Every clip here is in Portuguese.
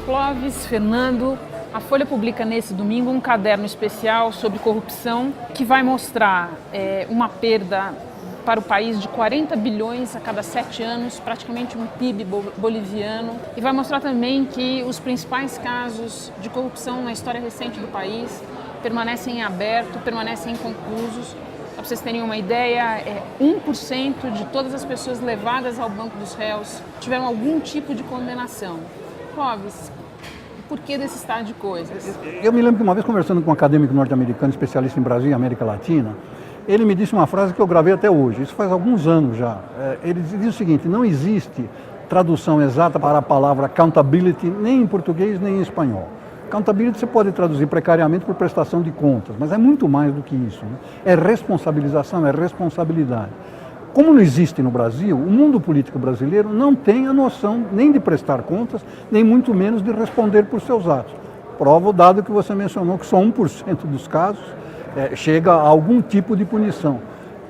Clóvis, Fernando, a Folha publica nesse domingo um caderno especial sobre corrupção que vai mostrar uma perda para o país de 40 bilhões a cada 7 anos, praticamente um PIB boliviano. E vai mostrar também que os principais casos de corrupção na história recente do país permanecem em aberto, permanecem inconclusos. Para vocês terem uma ideia, 1% de todas as pessoas levadas ao banco dos réus tiveram algum tipo de condenação. Clóvis, por que desse estado de coisas? Eu me lembro que uma vez conversando com um acadêmico norte-americano, especialista em Brasil e América Latina, ele me disse uma frase que eu gravei até hoje, isso faz alguns anos já. Ele diz o seguinte: não existe tradução exata para a palavra accountability, nem em português nem em espanhol. Accountability você pode traduzir precariamente por prestação de contas, mas é muito mais do que isso, né? É responsabilização, é responsabilidade. Como não existe no Brasil, o mundo político brasileiro não tem a noção nem de prestar contas, nem muito menos de responder por seus atos. Prova o dado que você mencionou, que só 1% dos casos chega a algum tipo de punição.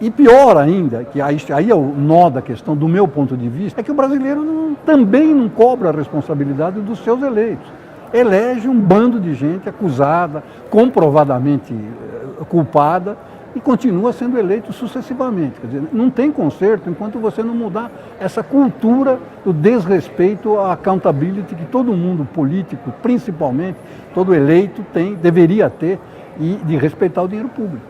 E pior ainda, que aí é o nó da questão do meu ponto de vista, é que o brasileiro também não cobra a responsabilidade dos seus eleitos. Elege um bando de gente acusada, comprovadamente culpada, e continua sendo eleito sucessivamente. Quer dizer, não tem conserto enquanto você não mudar essa cultura do desrespeito à accountability que todo mundo político, principalmente, todo eleito deveria ter, e de respeitar o dinheiro público.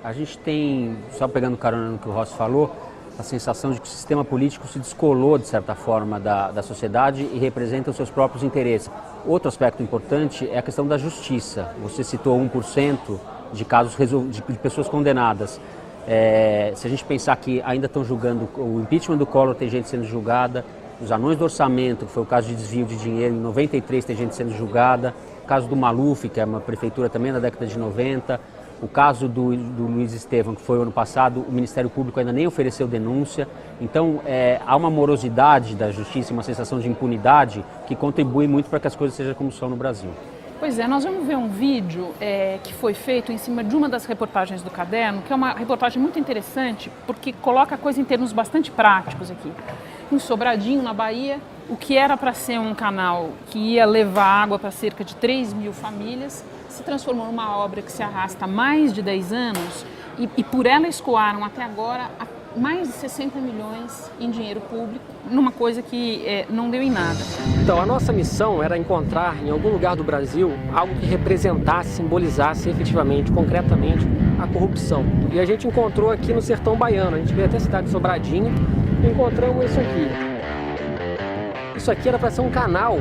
A gente tem, só pegando carona no que o Rossi falou, a sensação de que o sistema político se descolou, de certa forma, da sociedade e representa os seus próprios interesses. Outro aspecto importante é a questão da justiça. Você citou 1% de casos de pessoas condenadas. Se a gente pensar que ainda estão julgando o impeachment do Collor, tem gente sendo julgada, os anões do orçamento, que foi o caso de desvio de dinheiro, em 93 tem gente sendo julgada, o caso do Maluf, que é uma prefeitura também na década de 90, o caso do Luiz Estevam, que foi o ano passado, o Ministério Público ainda nem ofereceu denúncia. Então, há uma morosidade da justiça, uma sensação de impunidade que contribui muito para que as coisas sejam como são no Brasil. Pois é, nós vamos ver um vídeo que foi feito em cima de uma das reportagens do caderno, que é uma reportagem muito interessante, porque coloca a coisa em termos bastante práticos aqui. Em Sobradinho, na Bahia, o que era para ser um canal que ia levar água para cerca de 3 mil famílias, se transformou numa obra que se arrasta há mais de 10 anos e por ela escoaram até agora mais de 60 milhões em dinheiro público, numa coisa que não deu em nada. Então, a nossa missão era encontrar em algum lugar do Brasil algo que representasse, simbolizasse efetivamente, concretamente, a corrupção. E a gente encontrou aqui no sertão baiano, a gente veio até a cidade de Sobradinho e encontramos isso aqui. Isso aqui era para ser um canal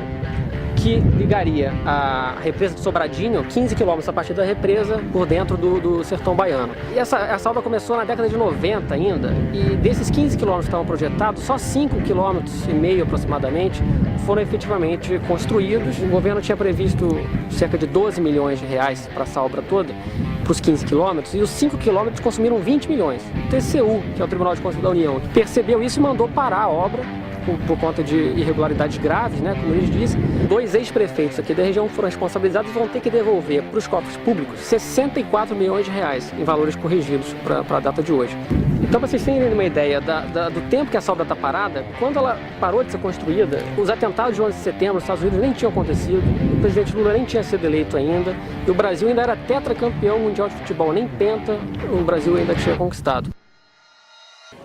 que ligaria a represa de Sobradinho, 15 quilômetros a partir da represa, por dentro do sertão baiano. E essa obra começou na década de 90 ainda, e desses 15 quilômetros que estavam projetados, só 5,5 quilômetros aproximadamente foram efetivamente construídos. O governo tinha previsto cerca de 12 milhões de reais para essa obra toda, para os 15 quilômetros, e os 5 quilômetros consumiram 20 milhões. O TCU, que é o Tribunal de Contas da União, percebeu isso e mandou parar a obra, por conta de irregularidades graves, né, como eles dizem. 2 ex-prefeitos aqui da região foram responsabilizados e vão ter que devolver para os cofres públicos 64 milhões de reais em valores corrigidos para a data de hoje. Então, para vocês terem uma ideia do tempo que essa obra está parada, quando ela parou de ser construída, os atentados de 11 de setembro nos Estados Unidos nem tinham acontecido, o presidente Lula nem tinha sido eleito ainda, e o Brasil ainda era tetracampeão mundial de futebol, nem penta o Brasil ainda tinha conquistado.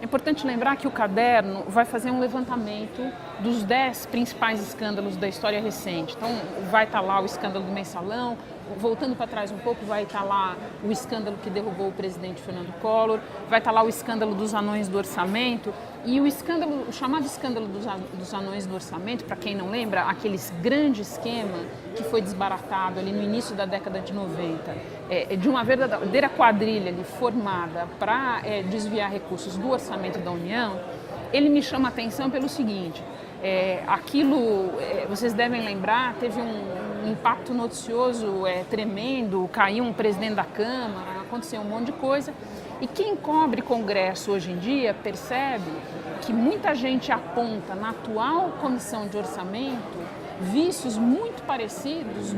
É importante lembrar que o caderno vai fazer um levantamento dos 10 principais escândalos da história recente. Então, vai estar lá o escândalo do Mensalão, voltando para trás um pouco, vai estar lá o escândalo que derrubou o presidente Fernando Collor, vai estar lá o escândalo dos anões do orçamento e o chamado escândalo dos anões do orçamento, para quem não lembra, aquele grande esquema que foi desbaratado ali no início da década de 90, de uma verdadeira quadrilha ali formada para desviar recursos do orçamento da União. Ele me chama a atenção pelo seguinte: vocês devem lembrar, teve um impacto noticioso tremendo, caiu um presidente da Câmara, aconteceu um monte de coisa. E quem cobre Congresso hoje em dia percebe que muita gente aponta na atual comissão de orçamento vícios muito parecidos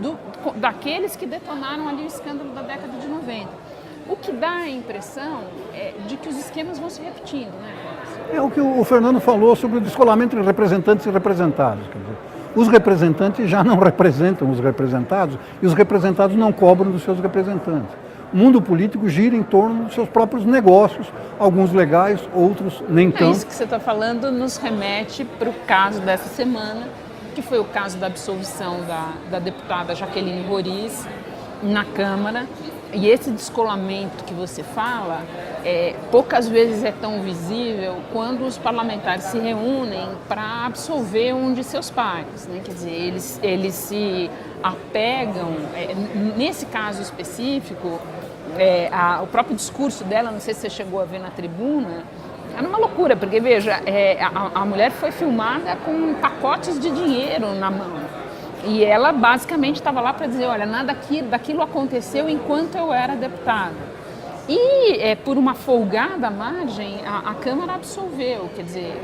daqueles que detonaram ali o escândalo da década de 90. O que dá a impressão de que os esquemas vão se repetindo, né? É o que o Fernando falou sobre o descolamento de representantes e representados. Quer dizer, Os representantes já não representam os representados e os representados não cobram dos seus representantes. O mundo político gira em torno dos seus próprios negócios, alguns legais, outros nem tanto. Isso que você está falando nos remete para o caso dessa semana, que foi o caso da absolvição da deputada Jaqueline Roriz na Câmara. E esse descolamento que você fala, poucas vezes é tão visível quando os parlamentares se reúnem para absolver um de seus pares, né? Quer dizer, eles se apegam, nesse caso específico, o próprio discurso dela, não sei se você chegou a ver na tribuna, era uma loucura, porque veja, a mulher foi filmada com pacotes de dinheiro na mão. E ela basicamente estava lá para dizer, olha, nada daquilo aconteceu enquanto eu era deputada. E por uma folgada margem, a Câmara absolveu. Quer dizer,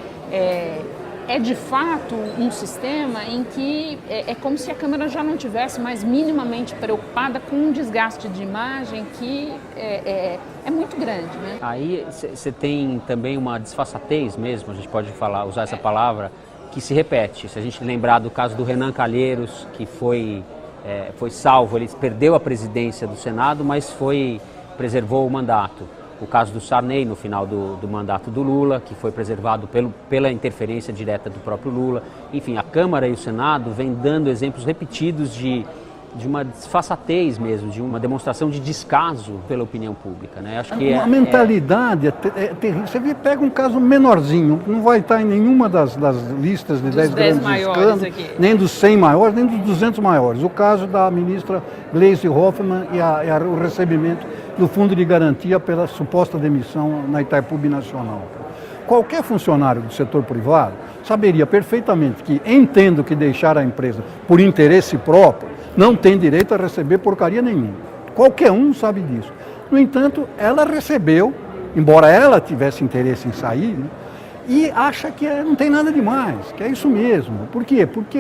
é de fato um sistema em que é como se a Câmara já não tivesse mais minimamente preocupada com um desgaste de imagem que é muito grande, né? Aí você tem também uma desfaçatez mesmo, a gente pode usar essa palavra, que se repete. Se a gente lembrar do caso do Renan Calheiros, que foi salvo, ele perdeu a presidência do Senado, mas preservou o mandato. O caso do Sarney no final do mandato do Lula, que foi preservado pela interferência direta do próprio Lula. Enfim, a Câmara e o Senado vêm dando exemplos repetidos de uma desfaçatez mesmo, de uma demonstração de descaso pela opinião pública, né? Acho que a mentalidade é terrível. Você pega um caso menorzinho, não vai estar em nenhuma das listas de 10 grandes escândalos, nem dos 100 maiores, nem dos 200 maiores. O caso da ministra Gleisi Hoffmann e o recebimento do Fundo de Garantia pela suposta demissão na Itaipu Binacional. Qualquer funcionário do setor privado saberia perfeitamente que, entendo que deixar a empresa por interesse próprio, não tem direito a receber porcaria nenhuma. Qualquer um sabe disso. No entanto, ela recebeu, embora ela tivesse interesse em sair, né, e acha que não tem nada demais, que é isso mesmo. Por quê? Porque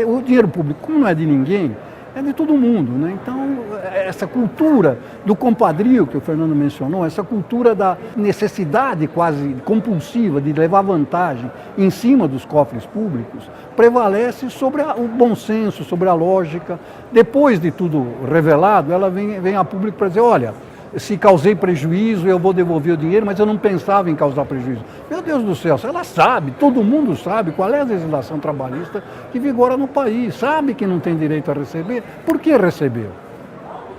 o dinheiro público, como não é de ninguém, é de todo mundo, né? Então, essa cultura do compadrio que o Fernando mencionou, essa cultura da necessidade quase compulsiva de levar vantagem em cima dos cofres públicos, prevalece sobre o bom senso, sobre a lógica. Depois de tudo revelado, ela vem a público para dizer, olha, se causei prejuízo, eu vou devolver o dinheiro, mas eu não pensava em causar prejuízo. Meu Deus do céu, ela sabe, todo mundo sabe qual é a legislação trabalhista que vigora no país, sabe que não tem direito a receber, por que recebeu?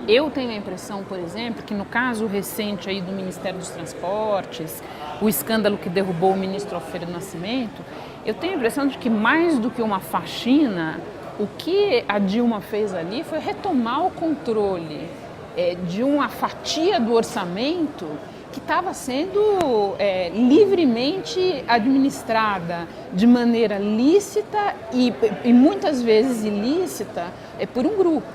Eu tenho a impressão, por exemplo, que no caso recente aí do Ministério dos Transportes, o escândalo que derrubou o ministro Alfredo Nascimento, eu tenho a impressão de que mais do que uma faxina, o que a Dilma fez ali foi retomar o controle de uma fatia do orçamento que estava sendo livremente administrada de maneira lícita e muitas vezes ilícita por um grupo,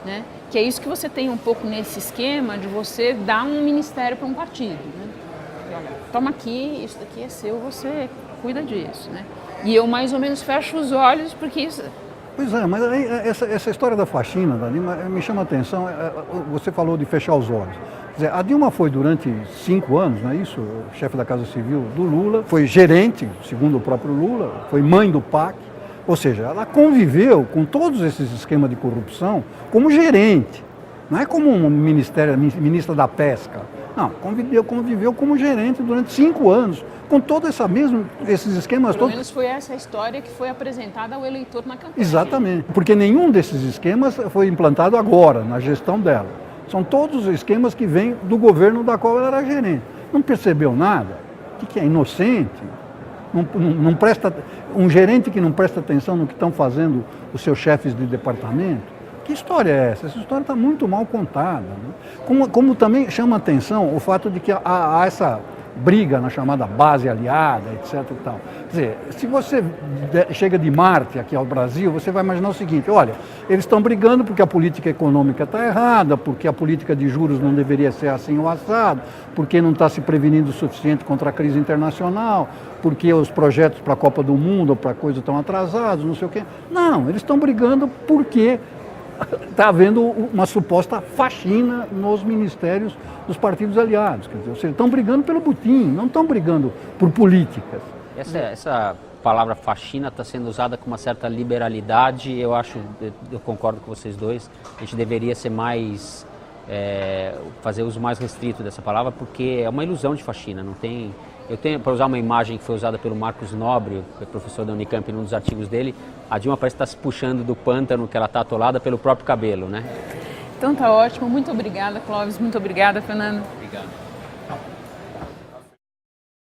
né? Que é isso que você tem um pouco nesse esquema de você dar um ministério para um partido, né? E, olha, toma aqui, isso daqui é seu, você cuida disso, né? E eu mais ou menos fecho os olhos porque isso... Pois é, mas aí, essa história da faxina, Dani, me chama a atenção. Você falou de fechar os olhos. Quer dizer, a Dilma foi durante 5 anos, não é isso? Chefe da Casa Civil do Lula, foi gerente, segundo o próprio Lula, foi mãe do PAC. Ou seja, ela conviveu com todos esses esquemas de corrupção como gerente. Não é como ministra da Pesca. Não, conviveu como gerente durante 5 anos, com todos esses esquemas. Pelo menos foi essa a história que foi apresentada ao eleitor na campanha. Exatamente, porque nenhum desses esquemas foi implantado agora, na gestão dela. São todos os esquemas que vêm do governo da qual ela era gerente. Não percebeu nada? O que é? Inocente? Não presta, um gerente que não presta atenção no que estão fazendo os seus chefes de departamento? Que história é essa? Essa história está muito mal contada, né? Como também chama atenção o fato de que há essa briga na chamada base aliada, etc. E tal. Quer dizer, se você chega de Marte aqui ao Brasil, você vai imaginar o seguinte, olha, eles estão brigando porque a política econômica está errada, porque a política de juros não deveria ser assim ou assado, porque não está se prevenindo o suficiente contra a crise internacional, porque os projetos para a Copa do Mundo ou para coisa estão atrasados, não sei o quê. Não, eles estão brigando porque está havendo uma suposta faxina nos ministérios dos partidos aliados. Quer dizer, estão brigando pelo butim, não estão brigando por políticas. Essa palavra faxina está sendo usada com uma certa liberalidade. Eu concordo com vocês dois. A gente deveria ser mais fazer uso mais restrito dessa palavra, porque é uma ilusão de faxina. Não tem. Eu tenho, para usar uma imagem que foi usada pelo Marcos Nobre, que é professor da Unicamp, num dos artigos dele, a Dilma parece estar se puxando do pântano que ela está atolada pelo próprio cabelo, né? Então tá ótimo. Muito obrigada, Clóvis. Muito obrigada, Fernando. Obrigado.